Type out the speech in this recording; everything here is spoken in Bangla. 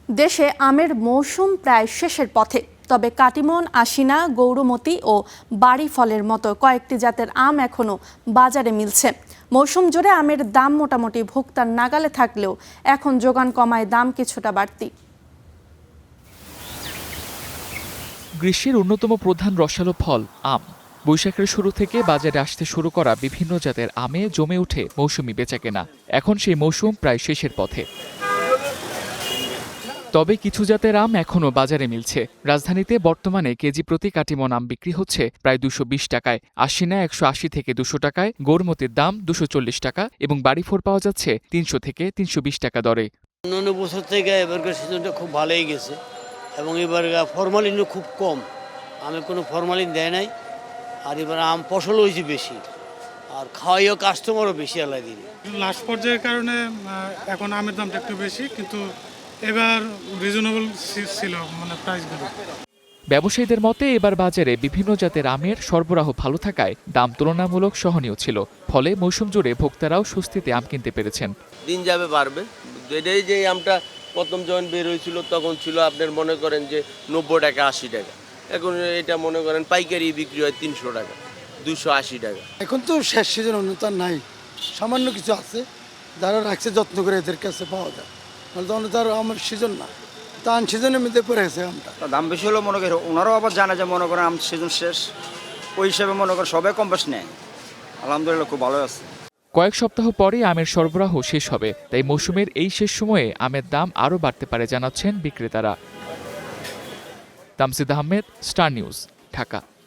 দেশে আমের মৌসুম প্রায় শেষের পথে, তবে কাটিমন, আশিনা, গৌরমতি ও বাড়ি ফলের মতো কয়েকটি জাতের আম এখনো বাজারে মিলছে। মৌসুম জুড়ে আমের দাম মোটামুটি ভোক্তার নাগালে থাকলেও এখন যোগান কমায় দাম কিছুটা বাড়তি। গ্রীষ্মের অন্যতম প্রধান রসালো ফল আম। বৈশাখের শুরু থেকে বাজারে আসতে শুরু করা বিভিন্ন জাতের আমে জমে ওঠে মৌসুমি বেচাকেনা। এখন সেই মৌসুম প্রায় শেষের পথে, তবে কিছু জাতের আম এখনও বাজারে মিলছে। রাজধানীতে বর্তমানে কেজি প্রতি কাটিমন আম বিক্রি হচ্ছে প্রায় 220 টাকায়, আশিনা 180 থেকে 200 টাকায়, গৌরমতির দাম 240 টাকা এবং বাড়িফোর পাওয়া যাচ্ছে 300 থেকে 320 টাকা দরে। অন্যান্য বছর থেকে এবারকার সিজনটা খুব ভালোই গেছে এবং এবার ফরমালিনও খুব কম, আমে কোনো ফরমালিন দেয় নাই। আর এবার আম ফসল হয়েছে বেশি, আর খাওয়াইও কাস্টমারও বেশি আলাই দিন। লাস্ট পর্যায়ের কারণে এখন আমের দামটা একটু বেশি, কিন্তু এবার রিজনেবল ছিল প্রাইসগুলো। ব্যবসায়ীদের মতে এবার বাজারে বিভিন্ন জাতের আমের সরবরাহ ভালো থাকায় দাম তুলনামূলক সহনীয় ছিল। ফলে মৌসুম জুড়ে ভোক্তারাও স্বস্তিতে আম কিনতে পেরেছেন। দিন যাবে বাড়বে। এটাই যে আমটা প্রথম যখন বের হয়েছিল তখন ছিল আপনার মনে করেন যে 90 টাকা 80 টাকা, এখন এটা মনে করেন পাইকারি বিক্রি হয় 300 টাকা 280 টাকা। এখন তো শেষ সিজন অনুতার নাই, সামান্য কিছু আছে যারা রাখছে যত্ন করে এদের কাছে পাওয়া যায়, নাহলে তার আমার সিজন না, তার সিজনের মধ্যে পড়ে গেছে আমটা। দাম বেশি হলেও মনে করেন ওনারাও আবার জানে যে মনে করেন আম সিজন শেষ, ওই হিসাবে মনে করেন সবাই কম বেশ নেয়। আলহামদুলিল্লাহ খুব ভালো আছে। কয়েক সপ্তাহ পরে আমের সরবরাহ শেষ হবে, তাই মৌসুমের এই শেষ সময়ে আমের দাম আরও বাড়তে পারে জানাচ্ছেন বিক্রেতারা। Tamsid Ahmed, star news, Dhaka.